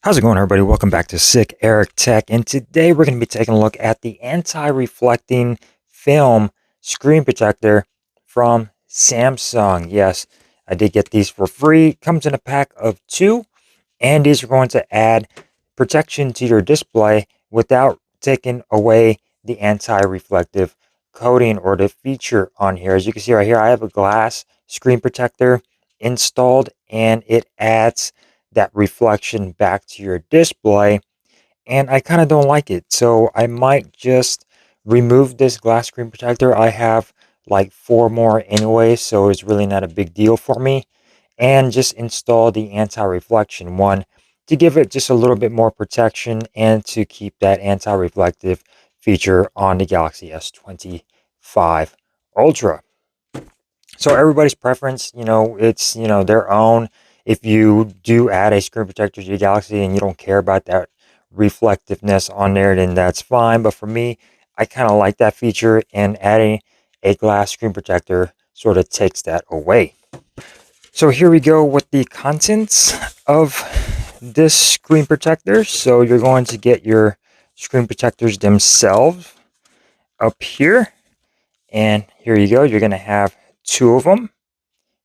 How's it going, everybody? Welcome back to Sick Eric Tech, and today we're going to be taking a look at the anti-reflecting film screen protector from Samsung. Yes, I did get these for free. Comes in a pack of two, and these are going to add protection to your display without taking away the anti-reflective coating or the feature on here. As you can see right here, I have a glass screen protector installed, and it adds that reflection back to your display, and I kind of don't like it, so I might just remove this glass screen protector. I have like four more anyway, so it's really not a big deal for me, and just install the anti-reflection one to give it just a little bit more protection and to keep that anti-reflective feature on the Galaxy S25 Ultra. So everybody's preference, it's, their own. If you do add a screen protector to your Galaxy and you don't care about that reflectiveness on there, then that's fine. But for me, I kind of like that feature, and adding a glass screen protector sort of takes that away. So here we go with the contents of this screen protector. So you're going to get your screen protectors themselves up here. And here you go. You're going to have two of them.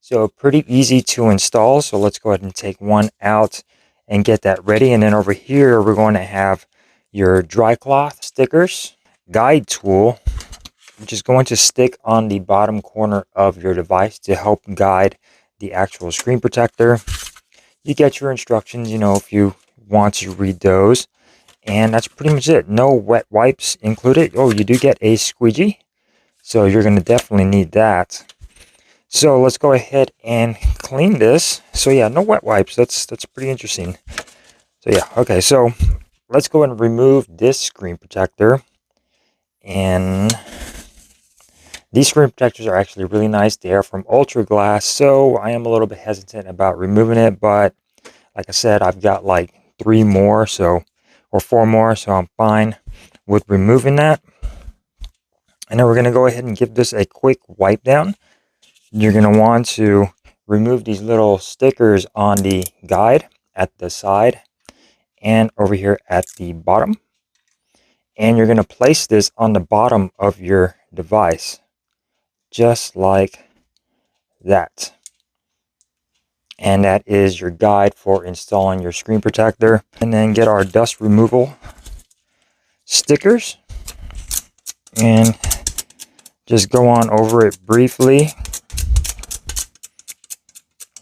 So pretty easy to install. So let's go ahead and take one out and get that ready. And then over here, we're going to have your dry cloth stickers, guide tool, which is going to stick on the bottom corner of your device to help guide the actual screen protector. You get your instructions, if you want to read those. And that's pretty much it. No wet wipes included. Oh, you do get a squeegee. So you're going to definitely need that. So let's go ahead and clean this. So yeah, no wet wipes. That's pretty interesting. So yeah, okay. So let's go ahead and remove this screen protector. And these screen protectors are actually really nice. They are from Ultra Glass. So I am a little bit hesitant about removing it. But like I said, I've got like three more, or four more. So I'm fine with removing that. And then we're going to go ahead and give this a quick wipe down. You're going to want to remove these little stickers on the guide at the side and over here at the bottom. And you're going to place this on the bottom of your device, just like that. And that is your guide for installing your screen protector. And then get our dust removal stickers and just go on over it briefly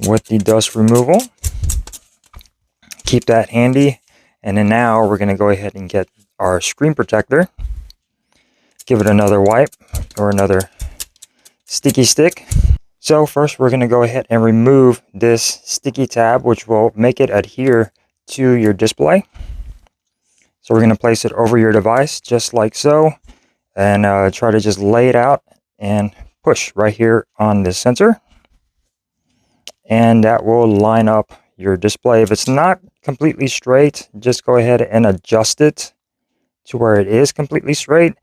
with the dust removal. Keep that handy. And then now we're going to go ahead and get our screen protector. Give it another wipe or another sticky stick. So first we're going to go ahead and remove this sticky tab, which will make it adhere to your display. So we're going to place it over your device just like so, and try to just lay it out and push right here on the center. And that will line up your display. If it's not completely straight, just go ahead and adjust it to where it is completely straight,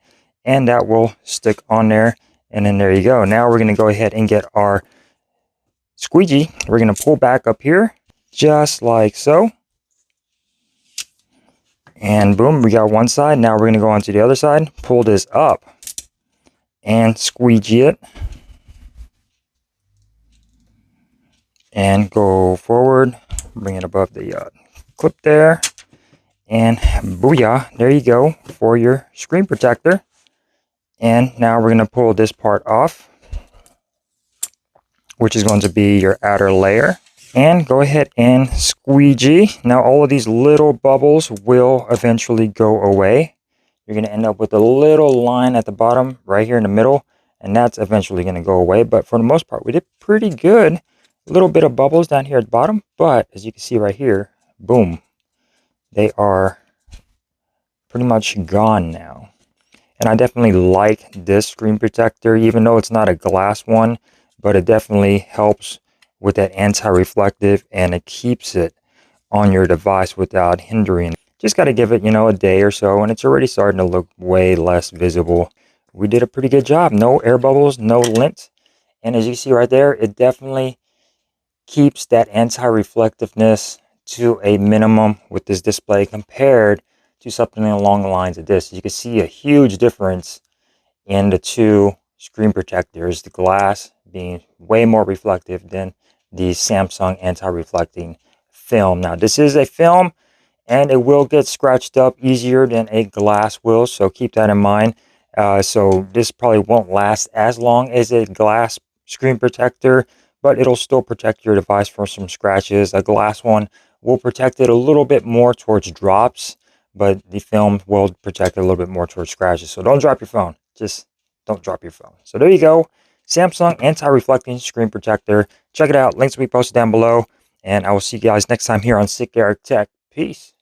and that will stick on there. And then there you go. Now we're going to go ahead and get our squeegee. We're going to pull back up here just like so. And boom, we got one side. Now we're going to go on to the other side, pull this up and squeegee it. And go forward, bring it above the clip there. And booyah, there you go for your screen protector. And now we're going to pull this part off, which is going to be your outer layer. And go ahead and squeegee. Now all of these little bubbles will eventually go away. You're going to end up with a little line at the bottom right here in the middle, and that's eventually going to go away. But for the most part, we did pretty good. A little bit of bubbles down here at the bottom, but as you can see right here, boom, they are pretty much gone now. And I definitely like this screen protector, even though it's not a glass one, but it definitely helps with that anti-reflective, and it keeps it on your device without hindering. Just got to give it, a day or so, and it's already starting to look way less visible. We did a pretty good job. No air bubbles, no lint. And as you see right there, it definitely keeps that anti-reflectiveness to a minimum with this display compared to something along the lines of this. You can see a huge difference in the two screen protectors, the glass being way more reflective than the Samsung anti-reflecting film. Now, this is a film and it will get scratched up easier than a glass will, so keep that in mind. So this probably won't last as long as a glass screen protector, but it'll still protect your device from some scratches. A glass one will protect it a little bit more towards drops, but the film will protect it a little bit more towards scratches. So don't drop your phone. Just don't drop your phone. So there you go. Samsung anti-reflecting screen protector. Check it out. Links will be posted down below. And I will see you guys next time here on Sick Eric Tech. Peace.